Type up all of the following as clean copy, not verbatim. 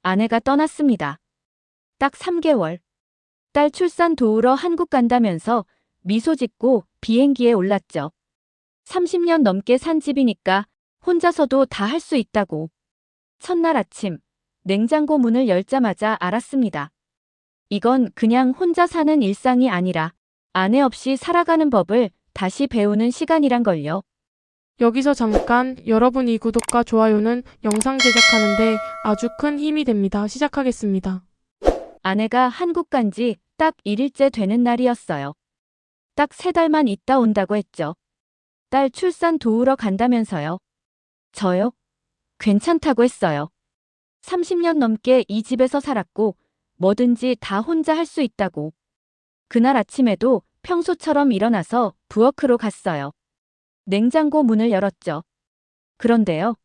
아내가 떠났습니다. 딱 3개월. 딸 출산 도우러 한국 간다면서 미소 짓고 비행기에 올랐죠. 30년 넘게 산 집이니까 혼자서도 다 할 수 있다고. 첫날 아침, 냉장고 문을 열자마자 알았습니다. 이건 그냥 혼자 사는 일상이 아니라 아내 없이 살아가는 법을 다시 배우는 시간이란 걸요. 여기서 잠깐, 여러분 이 구독과 좋아요는 영상 제작하는데 아주 큰 힘이 됩니다. 시작하겠습니다. 아내가 한국 간 지 딱 1일째 되는 날이었어요. 딱 3달만 있다 온다고 했죠. 딸 출산 도우러 간다면서요. 저요? 괜찮다고 했어요. 30년 넘게 이 집에서 살았고 뭐든지 다 혼자 할 수 있다고. 그날 아침에도 평소처럼 일어나서 부엌으로 갔어요. 냉장고 문을 열었죠. 그런데요.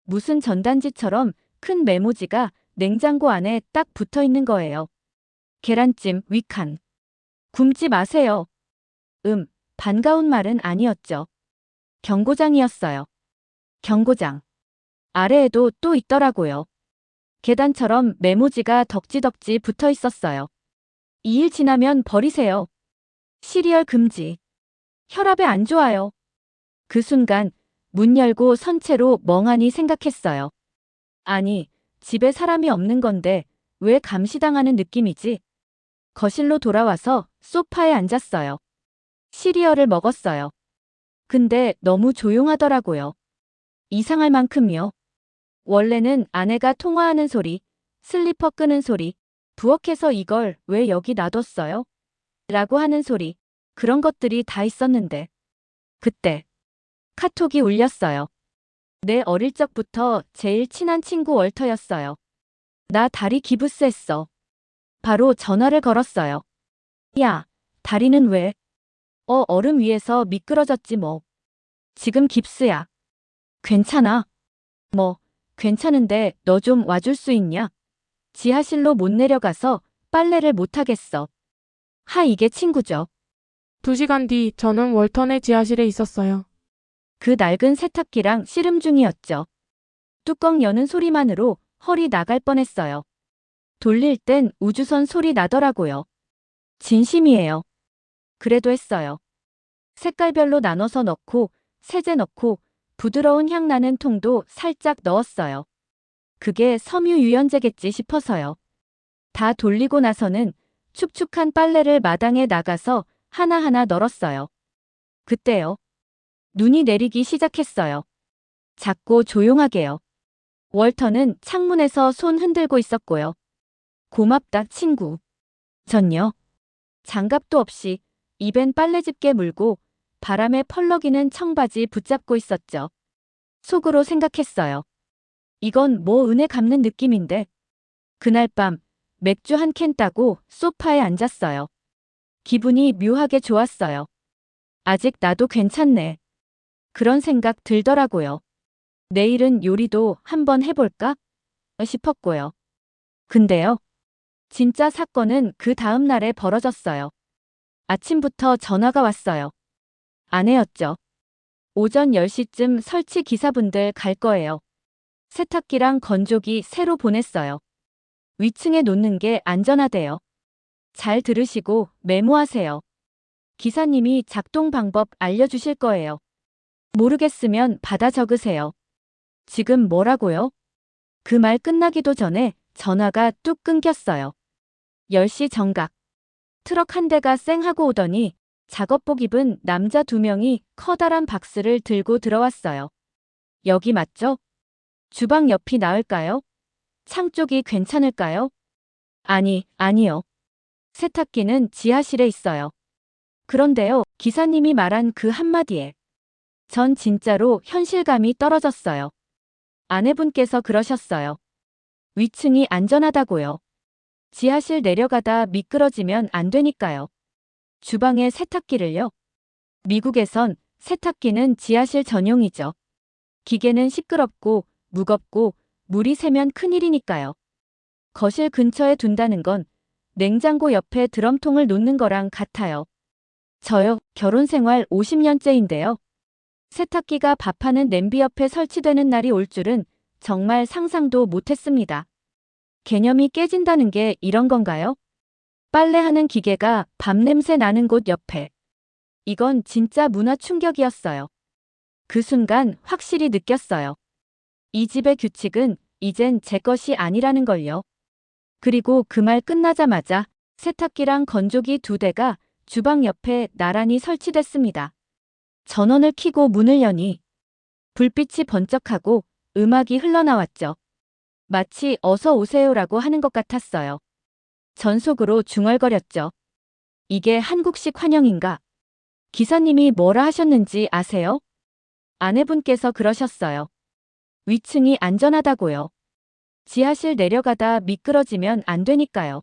무슨 전단지처럼 큰 메모지가 냉장고 안에 딱 붙어 있는 거예요. 계란찜 위칸. 굶지 마세요. 반가운 말은 아니었죠. 경고장이었어요. 경고장. 아래에도 또 있더라고요. 계단처럼 메모지가 덕지덕지 붙어 있었어요. 2일 지나면 버리세요. 시리얼 금지. 혈압에 안 좋아요. 그 순간 문 열고 선 채로 멍하니 생각했어요. 아니, 집에 사람이 없는 건데 왜 감시당하는 느낌이지? 거실로 돌아와서 소파에 앉았어요. 시리얼을 먹었어요. 근데 너무 조용하더라고요. 이상할 만큼요. 원래는 아내가 통화하는 소리, 슬리퍼 끄는 소리, 부엌에서 이걸 왜 여기 놔뒀어요? 라고 하는 소리, 그런 것들이 다 있었는데. 그때 카톡이 울렸어요. 내 어릴 적부터 제일 친한 친구 월터였어요. 나 다리 기부스했어. 바로 전화를 걸었어요. 야, 다리는 왜? 얼음 위에서 미끄러졌지 뭐. 지금 깁스야. 괜찮아. 뭐, 괜찮은데 너 좀 와줄 수 있냐? 지하실로 못 내려가서 빨래를 못 하겠어. 이게 친구죠. 2시간 뒤 저는 월턴의 지하실에 있었어요. 그 낡은 세탁기랑 씨름 중이었죠. 뚜껑 여는 소리만으로 허리 나갈 뻔했어요. 돌릴 땐 우주선 소리 나더라고요. 진심이에요. 그래도 했어요. 색깔별로 나눠서 넣고 세제 넣고 부드러운 향 나는 통도 살짝 넣었어요. 그게 섬유 유연제겠지 싶어서요. 다 돌리고 나서는 축축한 빨래를 마당에 나가서 하나하나 널었어요. 그때요. 눈이 내리기 시작했어요. 작고 조용하게요. 월터는 창문에서 손 흔들고 있었고요. 고맙다, 친구. 전요. 장갑도 없이 입엔 빨래집게 물고 바람에 펄럭이는 청바지 붙잡고 있었죠. 속으로 생각했어요. 이건 뭐 은혜 갚는 느낌인데. 그날 밤 맥주 한 캔 따고 소파에 앉았어요. 기분이 묘하게 좋았어요. 아직 나도 괜찮네. 그런 생각 들더라고요. 내일은 요리도 한번 해볼까? 싶었고요. 근데요. 진짜 사건은 그 다음 날에 벌어졌어요. 아침부터 전화가 왔어요. 아내였죠. 오전 10시쯤 설치 기사분들 갈 거예요. 세탁기랑 건조기 새로 보냈어요. 위층에 놓는 게 안전하대요. 잘 들으시고 메모하세요. 기사님이 작동 방법 알려주실 거예요. 모르겠으면 받아 적으세요. 지금 뭐라고요? 그 말 끝나기도 전에 전화가 뚝 끊겼어요. 10시 정각. 트럭 한 대가 쌩 하고 오더니 작업복 입은 남자 2명이 커다란 박스를 들고 들어왔어요. 여기 맞죠? 주방 옆이 나을까요? 창 쪽이 괜찮을까요? 아니요. 세탁기는 지하실에 있어요. 그런데요, 기사님이 말한 그 한마디에 전 진짜로 현실감이 떨어졌어요. 아내분께서 그러셨어요. 위층이 안전하다고요. 지하실 내려가다 미끄러지면 안 되니까요. 주방에 세탁기를요. 미국에선 세탁기는 지하실 전용이죠. 기계는 시끄럽고 무겁고 물이 새면 큰일이니까요. 거실 근처에 둔다는 건 냉장고 옆에 드럼통을 놓는 거랑 같아요. 저요, 결혼 생활 50년째인데요. 세탁기가 밥하는 냄비 옆에 설치되는 날이 올 줄은 정말 상상도 못했습니다. 개념이 깨진다는 게 이런 건가요? 빨래하는 기계가 밥 냄새 나는 곳 옆에. 이건 진짜 문화 충격이었어요. 그 순간 확실히 느꼈어요. 이 집의 규칙은 이젠 제 것이 아니라는 걸요. 그리고 그 말 끝나자마자 세탁기랑 건조기 2대가 주방 옆에 나란히 설치됐습니다. 전원을 켜고 문을 여니 불빛이 번쩍하고 음악이 흘러나왔죠. 마치 어서 오세요라고 하는 것 같았어요. 전속으로 중얼거렸죠. 이게 한국식 환영인가? 기사님이 뭐라 하셨는지 아세요? 아내분께서 그러셨어요. 위층이 안전하다고요. 지하실 내려가다 미끄러지면 안 되니까요.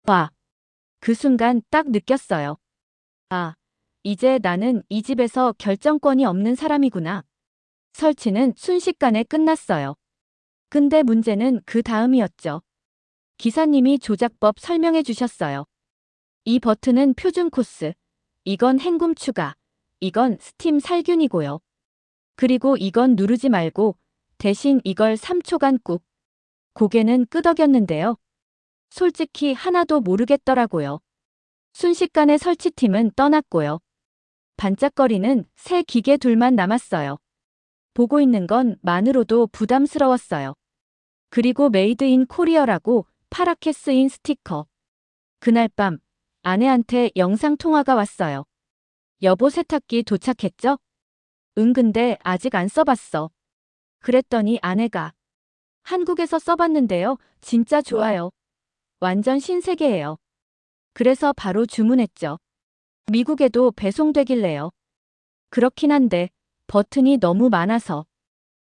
와, 그 순간 딱 느꼈어요. 아, 이제 나는 이 집에서 결정권이 없는 사람이구나. 설치는 순식간에 끝났어요. 근데 문제는 그 다음이었죠. 기사님이 조작법 설명해 주셨어요. 이 버튼은 표준 코스, 이건 헹굼 추가, 이건 스팀 살균이고요. 그리고 이건 누르지 말고 대신 이걸 3초간 꾹. 고개는 끄덕였는데요. 솔직히 하나도 모르겠더라고요. 순식간에 설치팀은 떠났고요. 반짝거리는 새 기계 둘만 남았어요. 보고 있는 건 만으로도 부담스러웠어요. 그리고 메이드 인 코리어라고 파랗게 쓰인 스티커. 그날 밤 아내한테 영상통화가 왔어요. 여보 세탁기 도착했죠? 응 근데 아직 안 써봤어. 그랬더니 아내가 한국에서 써봤는데요. 진짜 좋아요. 완전 신세계예요. 그래서 바로 주문했죠. 미국에도 배송되길래요. 그렇긴 한데 버튼이 너무 많아서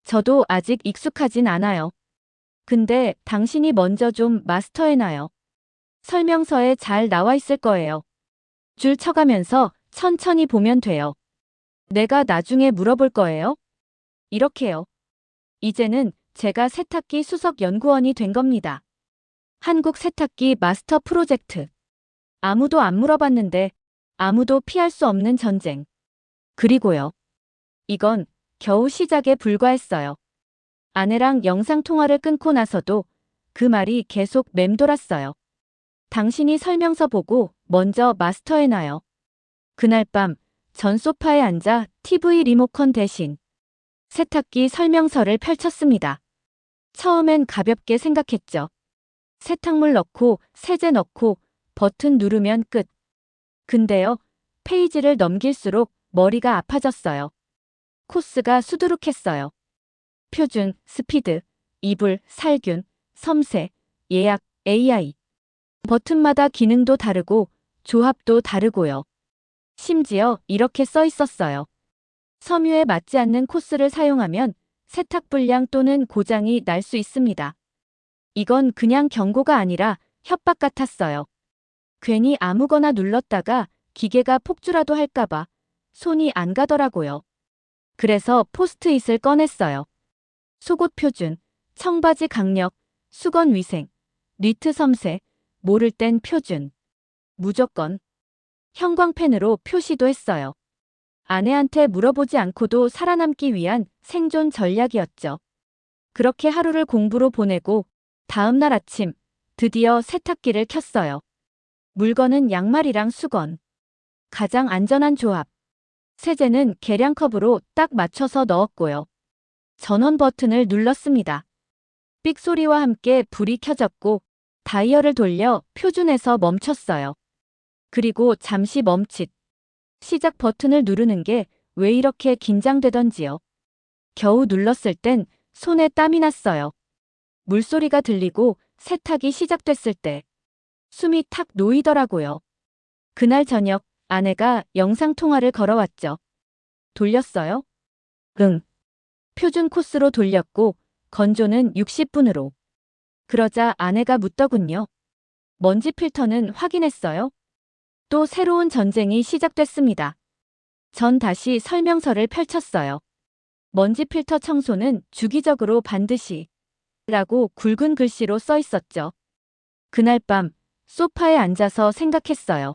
저도 아직 익숙하진 않아요. 근데 당신이 먼저 좀 마스터해놔요. 설명서에 잘 나와 있을 거예요. 줄 쳐가면서 천천히 보면 돼요. 내가 나중에 물어볼 거예요. 이렇게요. 이제는 제가 세탁기 수석 연구원이 된 겁니다. 한국 세탁기 마스터 프로젝트. 아무도 안 물어봤는데 아무도 피할 수 없는 전쟁. 그리고요. 이건 겨우 시작에 불과했어요. 아내랑 영상통화를 끊고 나서도 그 말이 계속 맴돌았어요. 당신이 설명서 보고 먼저 마스터해놔요. 그날 밤 전 소파에 앉아 TV 리모컨 대신 세탁기 설명서를 펼쳤습니다. 처음엔 가볍게 생각했죠. 세탁물 넣고 세제 넣고 버튼 누르면 끝. 근데요, 페이지를 넘길수록 머리가 아파졌어요. 코스가 수두룩했어요. 표준, 스피드, 이불, 살균, 섬세, 예약, AI. 버튼마다 기능도 다르고 조합도 다르고요. 심지어 이렇게 써 있었어요. 섬유에 맞지 않는 코스를 사용하면 세탁 불량 또는 고장이 날 수 있습니다. 이건 그냥 경고가 아니라 협박 같았어요. 괜히 아무거나 눌렀다가 기계가 폭주라도 할까봐 손이 안 가더라고요. 그래서 포스트잇을 꺼냈어요. 속옷 표준, 청바지 강력, 수건 위생, 니트 섬세, 모를 땐 표준. 무조건. 형광펜으로 표시도 했어요. 아내한테 물어보지 않고도 살아남기 위한 생존 전략이었죠. 그렇게 하루를 공부로 보내고 다음 날 아침 드디어 세탁기를 켰어요. 물건은 양말이랑 수건. 가장 안전한 조합. 세제는 계량컵으로 딱 맞춰서 넣었고요. 전원 버튼을 눌렀습니다. 삑 소리와 함께 불이 켜졌고 다이얼을 돌려 표준에서 멈췄어요. 그리고 잠시 멈칫. 시작 버튼을 누르는 게 왜 이렇게 긴장되던지요. 겨우 눌렀을 땐 손에 땀이 났어요. 물소리가 들리고 세탁이 시작됐을 때 숨이 탁 놓이더라고요. 그날 저녁 아내가 영상통화를 걸어왔죠. 돌렸어요? 응. 표준 코스로 돌렸고 건조는 60분으로. 그러자 아내가 묻더군요. 먼지 필터는 확인했어요? 또 새로운 전쟁이 시작됐습니다. 전 다시 설명서를 펼쳤어요. 먼지 필터 청소는 주기적으로 반드시 라고 굵은 글씨로 써 있었죠. 그날 밤 소파에 앉아서 생각했어요.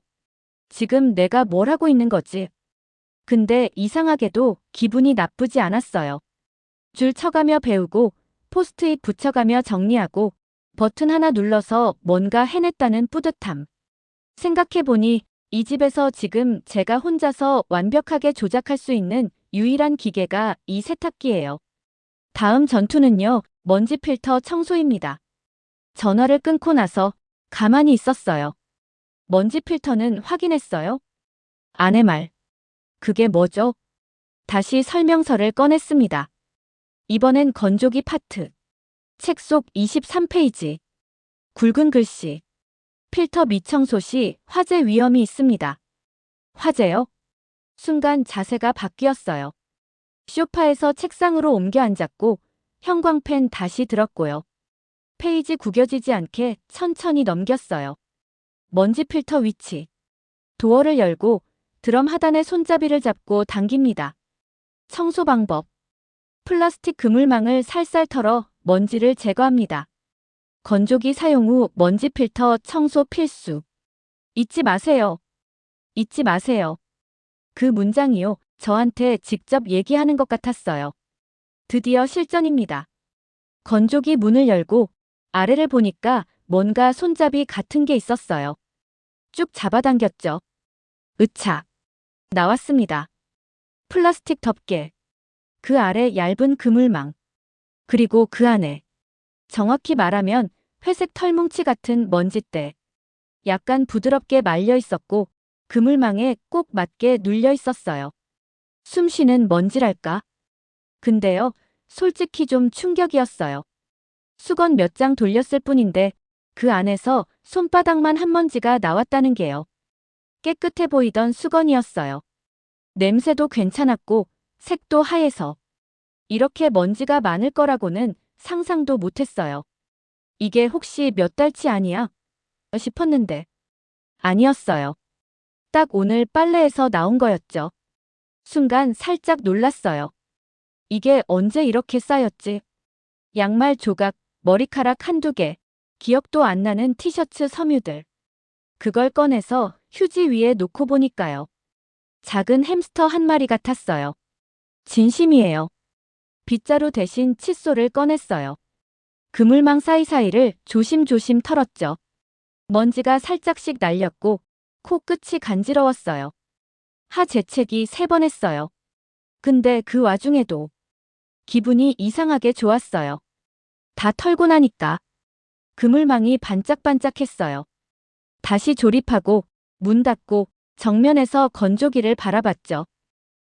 지금 내가 뭘 하고 있는 거지? 근데 이상하게도 기분이 나쁘지 않았어요. 줄 쳐가며 배우고 포스트잇 붙여가며 정리하고 버튼 하나 눌러서 뭔가 해냈다는 뿌듯함. 생각해보니 이 집에서 지금 제가 혼자서 완벽하게 조작할 수 있는 유일한 기계가 이 세탁기예요. 다음 전투는요, 먼지 필터 청소입니다. 전화를 끊고 나서 가만히 있었어요. 먼지 필터는 확인했어요? 아내 말. 그게 뭐죠? 다시 설명서를 꺼냈습니다. 이번엔 건조기 파트. 책 속 23페이지. 굵은 글씨. 필터 미청소 시 화재 위험이 있습니다. 화재요? 순간 자세가 바뀌었어요. 소파에서 책상으로 옮겨 앉았고 형광펜 다시 들었고요. 페이지 구겨지지 않게 천천히 넘겼어요. 먼지 필터 위치. 도어를 열고 드럼 하단의 손잡이를 잡고 당깁니다. 청소 방법. 플라스틱 그물망을 살살 털어 먼지를 제거합니다. 건조기 사용 후 먼지 필터 청소 필수. 잊지 마세요. 잊지 마세요. 그 문장이요. 저한테 직접 얘기하는 것 같았어요. 드디어 실전입니다. 건조기 문을 열고 아래를 보니까 뭔가 손잡이 같은 게 있었어요. 쭉 잡아당겼죠. 으차. 나왔습니다. 플라스틱 덮개. 그 아래 얇은 그물망. 그리고 그 안에. 정확히 말하면 회색 털뭉치 같은 먼지때. 약간 부드럽게 말려 있었고 그물망에 꼭 맞게 눌려 있었어요. 숨 쉬는 먼지랄까? 근데요, 솔직히 좀 충격이었어요. 수건 몇 장 돌렸을 뿐인데 그 안에서 손바닥만 한 먼지가 나왔다는 게요. 깨끗해 보이던 수건이었어요. 냄새도 괜찮았고 색도 하얘서 이렇게 먼지가 많을 거라고는 상상도 못했어요. 이게 혹시 몇 달치 아니야? 싶었는데 아니었어요. 딱 오늘 빨래에서 나온 거였죠. 순간 살짝 놀랐어요. 이게 언제 이렇게 쌓였지? 양말 조각, 머리카락 한두 개, 기억도 안 나는 티셔츠 섬유들. 그걸 꺼내서 휴지 위에 놓고 보니까요. 작은 햄스터 한 마리 같았어요. 진심이에요. 빗자루 대신 칫솔을 꺼냈어요. 그물망 사이사이를 조심조심 털었죠. 먼지가 살짝씩 날렸고 코끝이 간지러웠어요. 하재채기 3번 했어요. 근데 그 와중에도 기분이 이상하게 좋았어요. 다 털고 나니까 그물망이 반짝반짝했어요. 다시 조립하고 문 닫고 정면에서 건조기를 바라봤죠.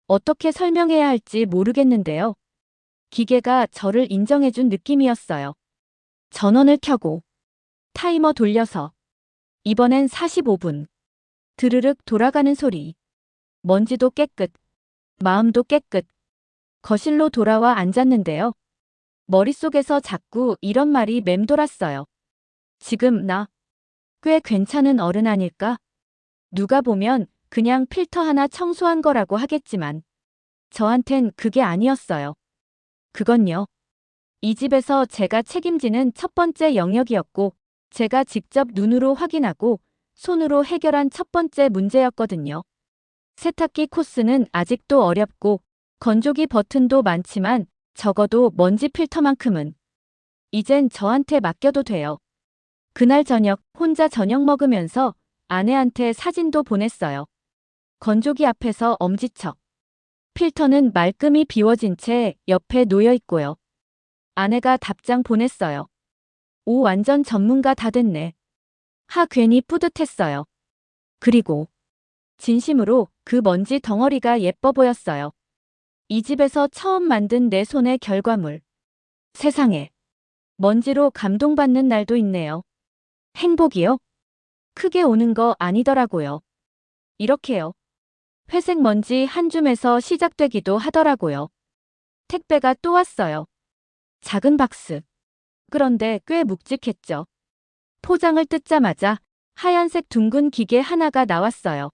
어떻게 설명해야 할지 모르겠는데요. 기계가 저를 인정해준 느낌이었어요. 전원을 켜고 타이머 돌려서 이번엔 45분. 드르륵 돌아가는 소리. 먼지도 깨끗, 마음도 깨끗. 거실로 돌아와 앉았는데요. 머릿속에서 자꾸 이런 말이 맴돌았어요. 지금 나 꽤 괜찮은 어른 아닐까? 누가 보면 그냥 필터 하나 청소한 거라고 하겠지만 저한텐 그게 아니었어요. 그건요. 이 집에서 제가 책임지는 첫 번째 영역이었고 제가 직접 눈으로 확인하고 손으로 해결한 첫 번째 문제였거든요. 세탁기 코스는 아직도 어렵고 건조기 버튼도 많지만 적어도 먼지 필터만큼은 이젠 저한테 맡겨도 돼요. 그날 저녁 혼자 저녁 먹으면서 아내한테 사진도 보냈어요. 건조기 앞에서 엄지척. 필터는 말끔히 비워진 채 옆에 놓여 있고요. 아내가 답장 보냈어요. 오, 완전 전문가 다 됐네. 괜히 뿌듯했어요. 그리고 진심으로 그 먼지 덩어리가 예뻐 보였어요. 이 집에서 처음 만든 내 손의 결과물. 세상에. 먼지로 감동받는 날도 있네요. 행복이요? 크게 오는 거 아니더라고요. 이렇게요. 회색 먼지 한 줌에서 시작되기도 하더라고요. 택배가 또 왔어요. 작은 박스. 그런데 꽤 묵직했죠. 포장을 뜯자마자 하얀색 둥근 기계 하나가 나왔어요.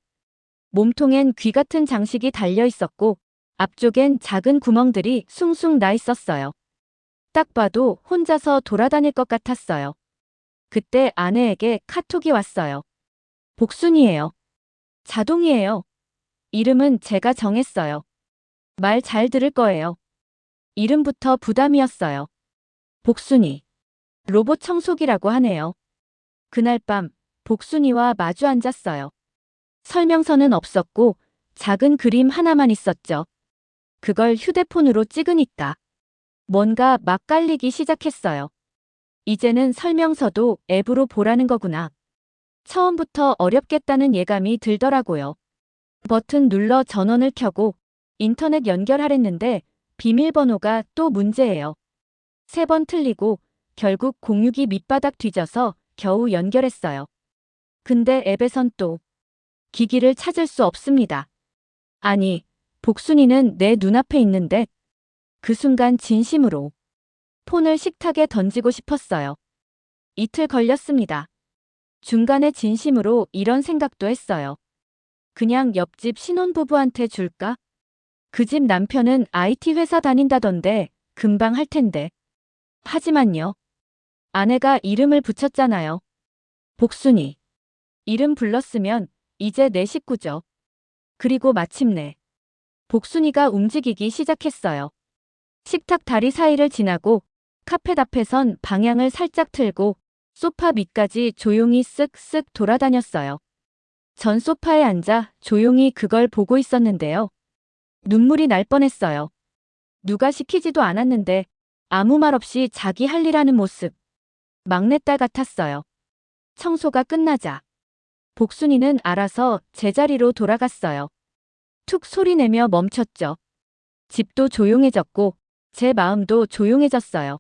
몸통엔 귀 같은 장식이 달려 있었고 앞쪽엔 작은 구멍들이 숭숭 나 있었어요. 딱 봐도 혼자서 돌아다닐 것 같았어요. 그때 아내에게 카톡이 왔어요. 복순이에요. 자동이에요. 이름은 제가 정했어요. 말 잘 들을 거예요. 이름부터 부담이었어요. 복순이. 로봇 청소기라고 하네요. 그날 밤 복순이와 마주 앉았어요. 설명서는 없었고 작은 그림 하나만 있었죠. 그걸 휴대폰으로 찍으니까 뭔가 막 깔리기 시작했어요. 이제는 설명서도 앱으로 보라는 거구나. 처음부터 어렵겠다는 예감이 들더라고요. 버튼 눌러 전원을 켜고 인터넷 연결하랬는데 비밀번호가 또 문제예요. 3번 틀리고 결국 공유기 밑바닥 뒤져서 겨우 연결했어요. 근데 앱에선 또 기기를 찾을 수 없습니다. 아니, 복순이는 내 눈앞에 있는데 그 순간 진심으로 폰을 식탁에 던지고 싶었어요. 이틀 걸렸습니다. 중간에 진심으로 이런 생각도 했어요. 그냥 옆집 신혼부부한테 줄까? 그 집 남편은 IT 회사 다닌다던데 금방 할 텐데. 하지만요. 아내가 이름을 붙였잖아요. 복순이. 이름 불렀으면 이제 내 식구죠. 그리고 마침내 복순이가 움직이기 시작했어요. 식탁 다리 사이를 지나고 카펫 앞에선 방향을 살짝 틀고 소파 밑까지 조용히 쓱쓱 돌아다녔어요. 전 소파에 앉아 조용히 그걸 보고 있었는데요. 눈물이 날 뻔했어요. 누가 시키지도 않았는데 아무 말 없이 자기 할 일 하는 모습. 막내딸 같았어요. 청소가 끝나자 복순이는 알아서 제자리로 돌아갔어요. 툭 소리내며 멈췄죠. 집도 조용해졌고 제 마음도 조용해졌어요.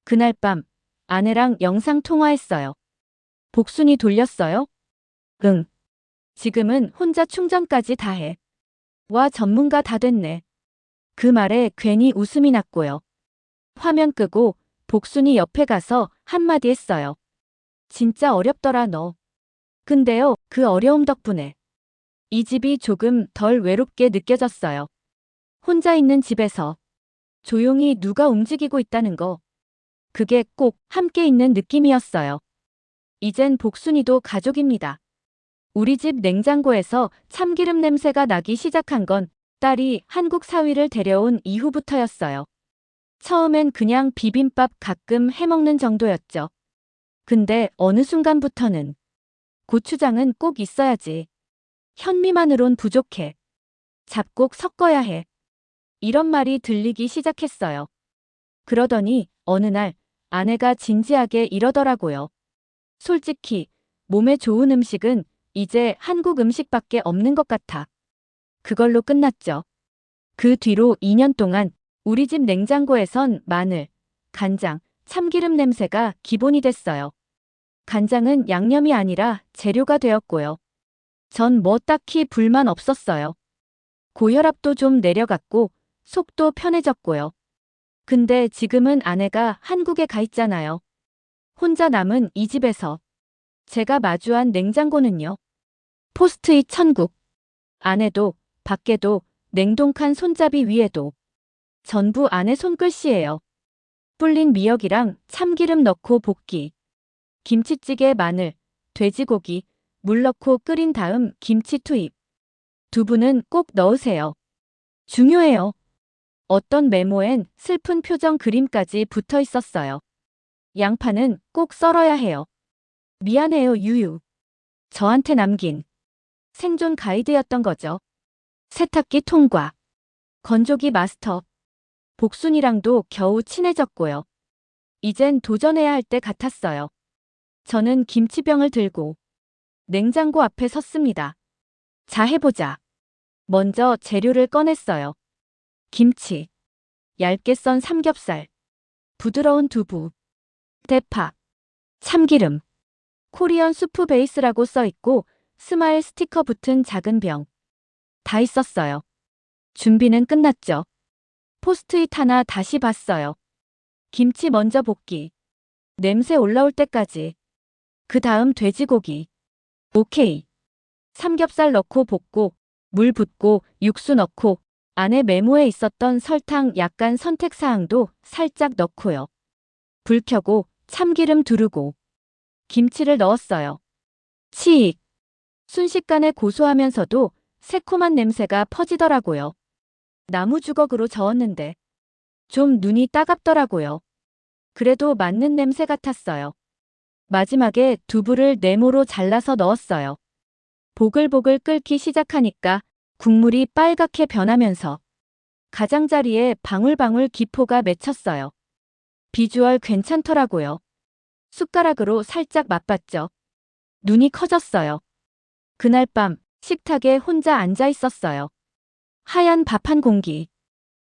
그날 밤 아내랑 영상 통화했어요. 복순이 돌렸어요? 응. 지금은 혼자 충전까지 다 해. 와, 전문가 다 됐네. 그 말에 괜히 웃음이 났고요. 화면 끄고 복순이 옆에 가서 한마디 했어요. 진짜 어렵더라 너. 근데요, 그 어려움 덕분에 이 집이 조금 덜 외롭게 느껴졌어요. 혼자 있는 집에서 조용히 누가 움직이고 있다는 거. 그게 꼭 함께 있는 느낌이었어요. 이젠 복순이도 가족입니다. 우리 집 냉장고에서 참기름 냄새가 나기 시작한 건 딸이 한국 사위를 데려온 이후부터였어요. 처음엔 그냥 비빔밥 가끔 해먹는 정도였죠. 근데 어느 순간부터는 고추장은 꼭 있어야지. 현미만으론 부족해. 잡곡 섞어야 해. 이런 말이 들리기 시작했어요. 그러더니 어느 날 아내가 진지하게 이러더라고요. 솔직히 몸에 좋은 음식은 이제 한국 음식밖에 없는 것 같아. 그걸로 끝났죠. 그 뒤로 2년 동안 우리 집 냉장고에선 마늘, 간장, 참기름 냄새가 기본이 됐어요. 간장은 양념이 아니라 재료가 되었고요. 전 뭐 딱히 불만 없었어요. 고혈압도 좀 내려갔고 속도 편해졌고요. 근데 지금은 아내가 한국에 가 있잖아요. 혼자 남은 이 집에서 제가 마주한 냉장고는요. 포스트잇 천국. 안에도 밖에도 냉동칸 손잡이 위에도 전부 아내 손글씨예요. 불린 미역이랑 참기름 넣고 볶기. 김치찌개 마늘, 돼지고기, 물 넣고 끓인 다음 김치 투입. 두부는 꼭 넣으세요. 중요해요. 어떤 메모엔 슬픈 표정 그림까지 붙어 있었어요. 양파는 꼭 썰어야 해요. 미안해요, 유유. 저한테 남긴 생존 가이드였던 거죠. 세탁기 통과. 건조기 마스터. 복순이랑도 겨우 친해졌고요. 이젠 도전해야 할 때 같았어요. 저는 김치병을 들고 냉장고 앞에 섰습니다. 자, 해보자. 먼저 재료를 꺼냈어요. 김치, 얇게 썬 삼겹살, 부드러운 두부, 대파, 참기름, 코리안 수프 베이스라고 써있고 스마일 스티커 붙은 작은 병. 다 있었어요. 준비는 끝났죠. 포스트잇 하나 다시 봤어요. 김치 먼저 볶기. 냄새 올라올 때까지. 그 다음 돼지고기. 오케이. 삼겹살 넣고 볶고 물 붓고 육수 넣고 안에 메모에 있었던 설탕 약간 선택사항도 살짝 넣고요. 불 켜고 참기름 두르고 김치를 넣었어요. 치익. 순식간에 고소하면서도 새콤한 냄새가 퍼지더라고요. 나무 주걱으로 저었는데 좀 눈이 따갑더라고요. 그래도 맞는 냄새 같았어요. 마지막에 두부를 네모로 잘라서 넣었어요. 보글보글 끓기 시작하니까 국물이 빨갛게 변하면서 가장자리에 방울방울 기포가 맺혔어요. 비주얼 괜찮더라고요. 숟가락으로 살짝 맛봤죠. 눈이 커졌어요. 그날 밤 식탁에 혼자 앉아 있었어요. 하얀 밥 한 공기.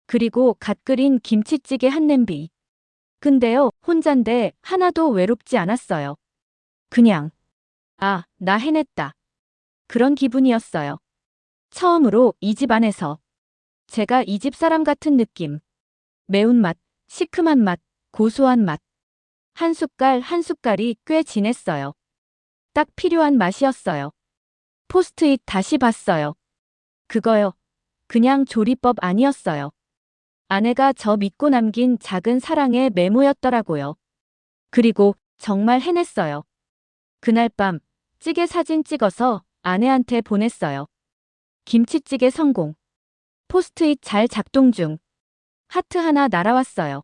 그리고 갓 끓인 김치찌개 한 냄비. 근데요, 혼잔데 하나도 외롭지 않았어요. 그냥, 아, 나 해냈다. 그런 기분이었어요. 처음으로 이 집 안에서 제가 이 집 사람 같은 느낌. 매운맛, 시큼한 맛, 고소한 맛. 한 숟갈 한 숟갈이 꽤 진했어요. 딱 필요한 맛이었어요. 포스트잇 다시 봤어요. 그거요. 그냥 조리법 아니었어요. 아내가 저 믿고 남긴 작은 사랑의 메모였더라고요. 그리고 정말 해냈어요. 그날 밤 찌개 사진 찍어서 아내한테 보냈어요. 김치찌개 성공. 포스트잇 잘 작동 중. 하트 하나 날아왔어요.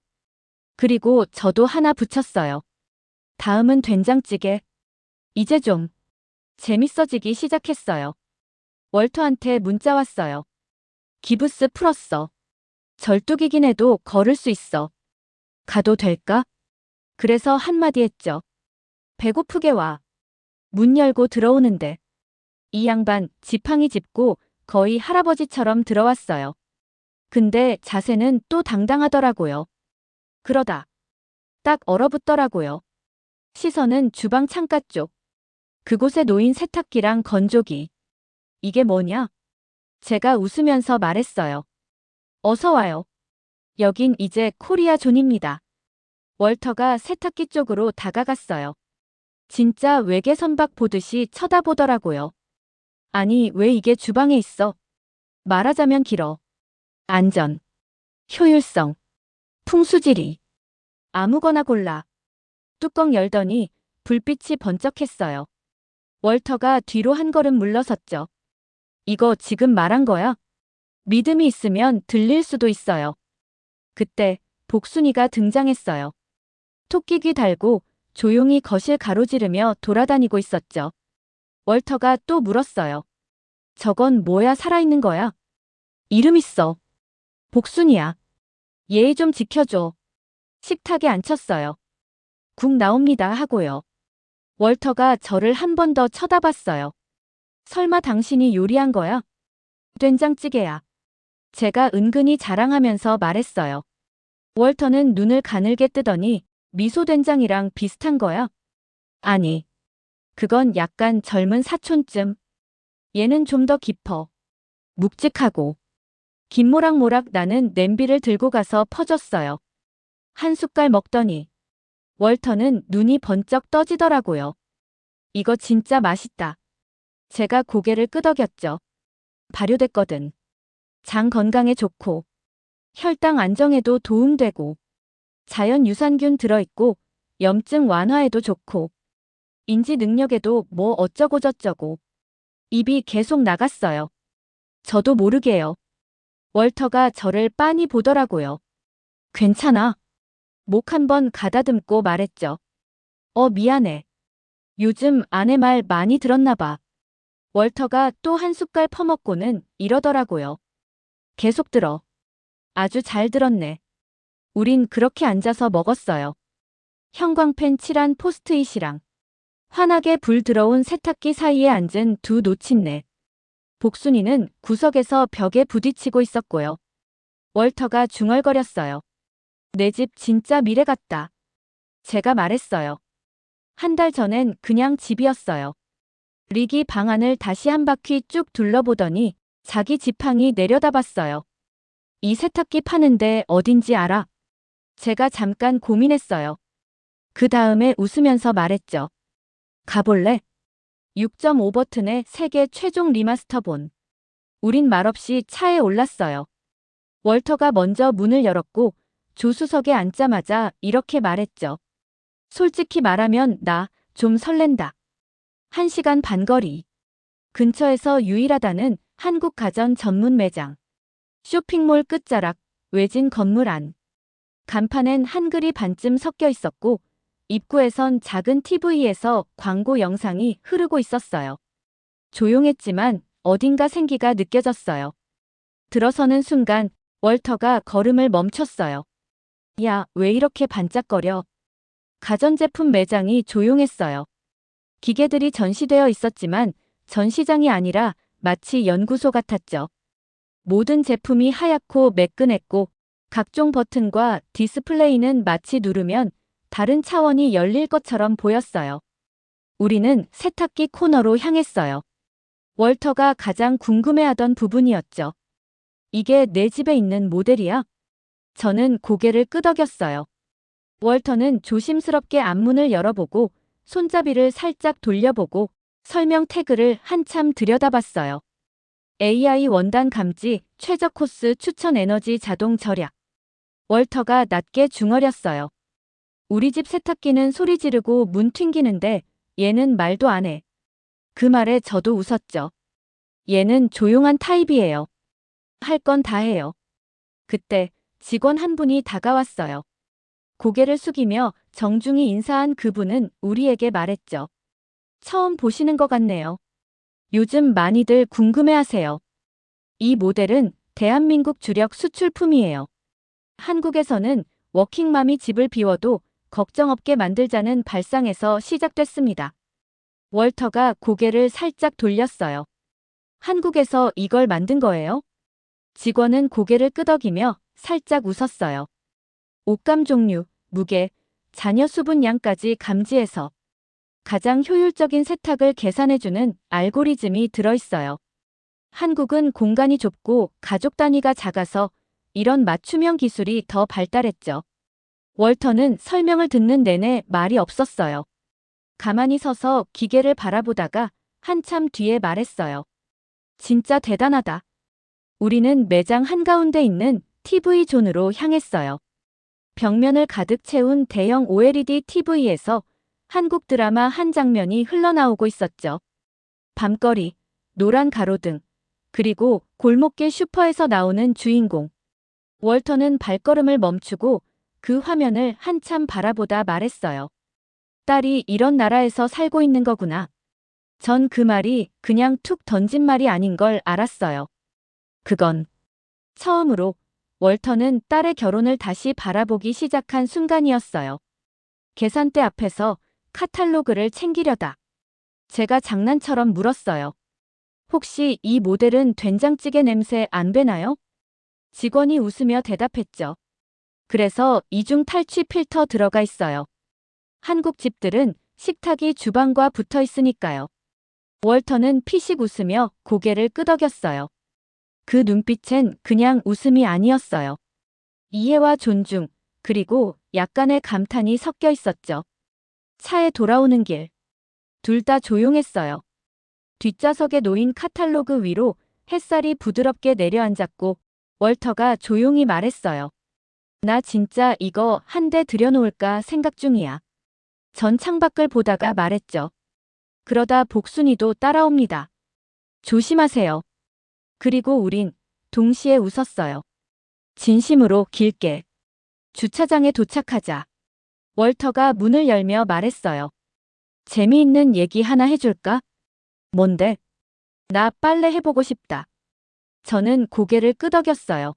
그리고 저도 하나 붙였어요. 다음은 된장찌개. 이제 좀 재밌어지기 시작했어요. 월터한테 문자 왔어요. 기부스 풀었어. 절뚝이긴 해도 걸을 수 있어. 가도 될까? 그래서 한마디 했죠. 배고프게 와. 문 열고 들어오는데 이 양반 지팡이 짚고 거의 할아버지처럼 들어왔어요. 근데 자세는 또 당당하더라고요. 그러다 딱 얼어붙더라고요. 시선은 주방 창가 쪽. 그곳에 놓인 세탁기랑 건조기. 이게 뭐냐? 제가 웃으면서 말했어요. 어서 와요. 여긴 이제 코리아 존입니다. 월터가 세탁기 쪽으로 다가갔어요. 진짜 외계 선박 보듯이 쳐다보더라고요. 아니, 왜 이게 주방에 있어? 말하자면 길어. 안전, 효율성, 풍수지리. 아무거나 골라. 뚜껑 열더니 불빛이 번쩍했어요. 월터가 뒤로 한 걸음 물러섰죠. 이거 지금 말한 거야? 믿음이 있으면 들릴 수도 있어요. 그때 복순이가 등장했어요. 토끼귀 달고 조용히 거실 가로지르며 돌아다니고 있었죠. 월터가 또 물었어요. 저건 뭐야 살아있는 거야? 이름 있어. 복순이야. 예의 좀 지켜줘. 식탁에 앉혔어요. 국 나옵니다 하고요. 월터가 저를 한 번 더 쳐다봤어요. 설마 당신이 요리한 거야? 된장찌개야. 제가 은근히 자랑하면서 말했어요. 월터는 눈을 가늘게 뜨더니 미소된장이랑 비슷한 거야? 아니, 그건 약간 젊은 사촌쯤. 얘는 좀 더 깊어. 묵직하고. 김모락모락 나는 냄비를 들고 가서 퍼줬어요. 한 숟갈 먹더니 월터는 눈이 번쩍 떠지더라고요. 이거 진짜 맛있다. 제가 고개를 끄덕였죠. 발효됐거든. 장 건강에 좋고 혈당 안정에도 도움되고 자연 유산균 들어있고 염증 완화에도 좋고 인지 능력에도 뭐 어쩌고저쩌고. 입이 계속 나갔어요. 저도 모르게요. 월터가 저를 빤히 보더라고요. 괜찮아. 목 한번 가다듬고 말했죠. 미안해. 요즘 아내 말 많이 들었나 봐. 월터가 또 한 숟갈 퍼먹고는 이러더라고요. 계속 들어. 아주 잘 들었네. 우린 그렇게 앉아서 먹었어요. 형광펜 칠한 포스트잇이랑 환하게 불 들어온 세탁기 사이에 앉은 두 노친네. 복순이는 구석에서 벽에 부딪히고 있었고요. 월터가 중얼거렸어요. 내 집 진짜 미래 같다. 제가 말했어요. 한 달 전엔 그냥 집이었어요. 리기 방안을 다시 한 바퀴 쭉 둘러보더니 자기 지팡이 내려다봤어요. 이 세탁기 파는데 어딘지 알아? 제가 잠깐 고민했어요. 그 다음에 웃으면서 말했죠. 가볼래? 6.5 버튼의 세계 최종 리마스터본. 우린 말없이 차에 올랐어요. 월터가 먼저 문을 열었고 조수석에 앉자마자 이렇게 말했죠. 솔직히 말하면 나 좀 설렌다. 1시간 반 거리. 근처에서 유일하다는 한국 가전 전문 매장. 쇼핑몰 끝자락, 외진 건물 안. 간판엔 한글이 반쯤 섞여 있었고 입구에선 작은 TV에서 광고 영상이 흐르고 있었어요. 조용했지만 어딘가 생기가 느껴졌어요. 들어서는 순간 월터가 걸음을 멈췄어요. 야, 왜 이렇게 반짝거려? 가전제품 매장이 조용했어요. 기계들이 전시되어 있었지만 전시장이 아니라 마치 연구소 같았죠. 모든 제품이 하얗고 매끈했고 각종 버튼과 디스플레이는 마치 누르면 다른 차원이 열릴 것처럼 보였어요. 우리는 세탁기 코너로 향했어요. 월터가 가장 궁금해하던 부분이었죠. 이게 내 집에 있는 모델이야? 저는 고개를 끄덕였어요. 월터는 조심스럽게 앞문을 열어보고 손잡이를 살짝 돌려보고 설명 태그를 한참 들여다봤어요. AI 원단 감지, 최저 코스 추천 에너지 자동 절약. 월터가 낮게 중얼였어요. 우리 집 세탁기는 소리 지르고 문 튕기는데 얘는 말도 안 해. 그 말에 저도 웃었죠. 얘는 조용한 타입이에요. 할 건 다 해요. 그때 직원 한 분이 다가왔어요. 고개를 숙이며 정중히 인사한 그분은 우리에게 말했죠. 처음 보시는 것 같네요. 요즘 많이들 궁금해하세요. 이 모델은 대한민국 주력 수출품이에요. 한국에서는 워킹맘이 집을 비워도 걱정 없게 만들자는 발상에서 시작됐습니다. 월터가 고개를 살짝 돌렸어요. 한국에서 이걸 만든 거예요? 직원은 고개를 끄덕이며 살짝 웃었어요. 옷감 종류, 무게, 잔여 수분 양까지 감지해서 가장 효율적인 세탁을 계산해주는 알고리즘이 들어있어요. 한국은 공간이 좁고 가족 단위가 작아서 이런 맞춤형 기술이 더 발달했죠. 월터는 설명을 듣는 내내 말이 없었어요. 가만히 서서 기계를 바라보다가 한참 뒤에 말했어요. 진짜 대단하다. 우리는 매장 한가운데 있는 TV 존으로 향했어요. 벽면을 가득 채운 대형 OLED TV에서 한국 드라마 한 장면이 흘러나오고 있었죠. 밤거리, 노란 가로등, 그리고 골목길 슈퍼에서 나오는 주인공. 월터는 발걸음을 멈추고 그 화면을 한참 바라보다 말했어요. 딸이 이런 나라에서 살고 있는 거구나. 전 그 말이 그냥 툭 던진 말이 아닌 걸 알았어요. 그건 처음으로 월터는 딸의 결혼을 다시 바라보기 시작한 순간이었어요. 계산대 앞에서 카탈로그를 챙기려다 제가 장난처럼 물었어요. 혹시 이 모델은 된장찌개 냄새 안 배나요? 직원이 웃으며 대답했죠. 그래서 이중 탈취 필터 들어가 있어요. 한국 집들은 식탁이 주방과 붙어 있으니까요. 월터는 피식 웃으며 고개를 끄덕였어요. 그 눈빛엔 그냥 웃음이 아니었어요. 이해와 존중, 그리고 약간의 감탄이 섞여 있었죠. 차에 돌아오는 길. 둘 다 조용했어요. 뒷좌석에 놓인 카탈로그 위로 햇살이 부드럽게 내려앉았고 월터가 조용히 말했어요. 나 진짜 이거 한 대 들여놓을까 생각 중이야. 전 창밖을 보다가 말했죠. 그러다 복순이도 따라옵니다. 조심하세요. 그리고 우린 동시에 웃었어요. 진심으로 길게. 주차장에 도착하자. 월터가 문을 열며 말했어요. 재미있는 얘기 하나 해줄까? 뭔데? 나 빨래 해보고 싶다. 저는 고개를 끄덕였어요.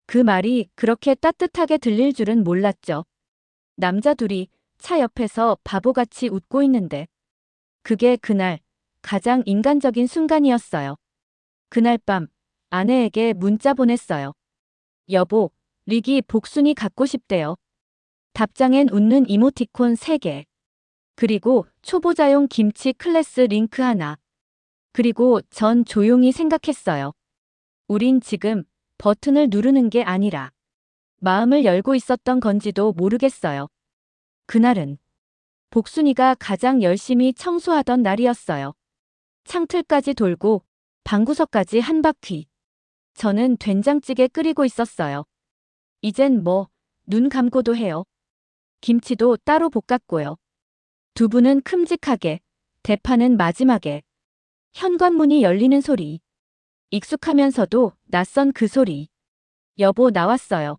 그 말이 그렇게 따뜻하게 들릴 줄은 몰랐죠. 남자 둘이 차 옆에서 바보같이 웃고 있는데. 그게 그날 가장 인간적인 순간이었어요. 그날 밤 아내에게 문자 보냈어요. 여보, 리기 복순이 갖고 싶대요. 답장엔 웃는 이모티콘 3개. 그리고 초보자용 김치 클래스 링크 하나. 그리고 전 조용히 생각했어요. 우린 지금 버튼을 누르는 게 아니라 마음을 열고 있었던 건지도 모르겠어요. 그날은 복순이가 가장 열심히 청소하던 날이었어요. 창틀까지 돌고 방구석까지 한 바퀴. 저는 된장찌개 끓이고 있었어요. 이젠 뭐 눈 감고도 해요. 김치도 따로 볶았고요. 두부는 큼직하게, 대파는 마지막에. 현관문이 열리는 소리. 익숙하면서도 낯선 그 소리. 여보 나왔어요.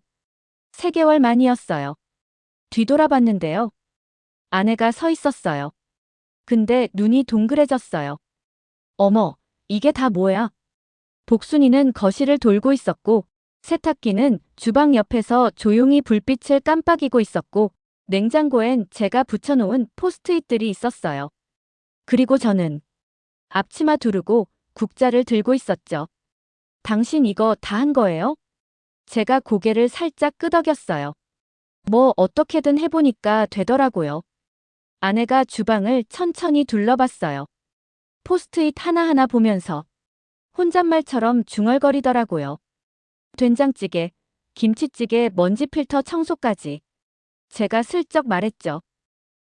3개월 만이었어요. 뒤돌아봤는데요. 아내가 서 있었어요. 근데 눈이 동그래졌어요. 어머, 이게 다 뭐야? 복순이는 거실을 돌고 있었고, 세탁기는 주방 옆에서 조용히 불빛을 깜빡이고 있었고, 냉장고엔 제가 붙여놓은 포스트잇들이 있었어요. 그리고 저는 앞치마 두르고 국자를 들고 있었죠. 당신 이거 다 한 거예요? 제가 고개를 살짝 끄덕였어요. 뭐 어떻게든 해보니까 되더라고요. 아내가 주방을 천천히 둘러봤어요. 포스트잇 하나하나 보면서 혼잣말처럼 중얼거리더라고요. 된장찌개, 김치찌개, 먼지 필터 청소까지. 제가 슬쩍 말했죠.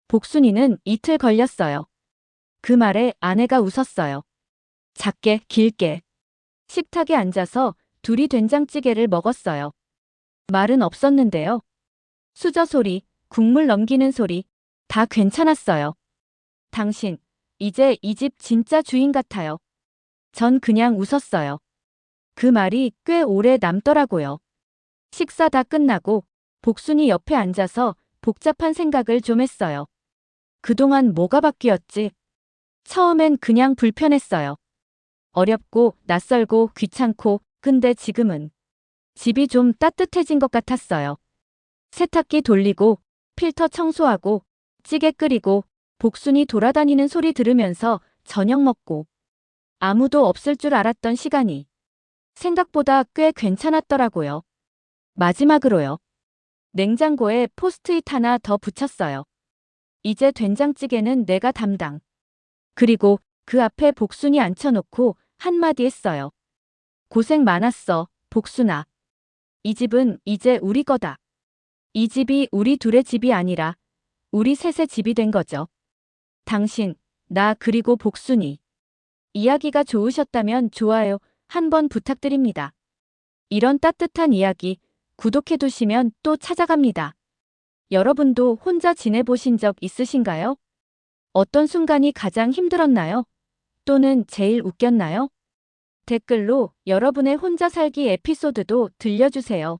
복순이는 이틀 걸렸어요. 그 말에 아내가 웃었어요. 작게, 길게. 식탁에 앉아서 둘이 된장찌개를 먹었어요. 말은 없었는데요. 수저 소리, 국물 넘기는 소리, 다 괜찮았어요. 당신, 이제 이 집 진짜 주인 같아요. 전 그냥 웃었어요. 그 말이 꽤 오래 남더라고요. 식사 다 끝나고 복순이 옆에 앉아서 복잡한 생각을 좀 했어요. 그동안 뭐가 바뀌었지? 처음엔 그냥 불편했어요. 어렵고 낯설고 귀찮고, 근데 지금은 집이 좀 따뜻해진 것 같았어요. 세탁기 돌리고 필터 청소하고 찌개 끓이고 복순이 돌아다니는 소리 들으면서 저녁 먹고, 아무도 없을 줄 알았던 시간이 생각보다 꽤 괜찮았더라고요. 마지막으로요. 냉장고에 포스트잇 하나 더 붙였어요. 이제 된장찌개는 내가 담당. 그리고 그 앞에 복순이 앉혀놓고 한마디 했어요. 고생 많았어, 복순아. 이 집은 이제 우리 거다. 이 집이 우리 둘의 집이 아니라 우리 셋의 집이 된 거죠. 당신, 나 그리고 복순이. 이야기가 좋으셨다면 좋아요 한번 부탁드립니다. 이런 따뜻한 이야기 구독해두시면 또 찾아갑니다. 여러분도 혼자 지내보신 적 있으신가요? 어떤 순간이 가장 힘들었나요? 또는 제일 웃겼나요? 댓글로 여러분의 혼자 살기 에피소드도 들려주세요.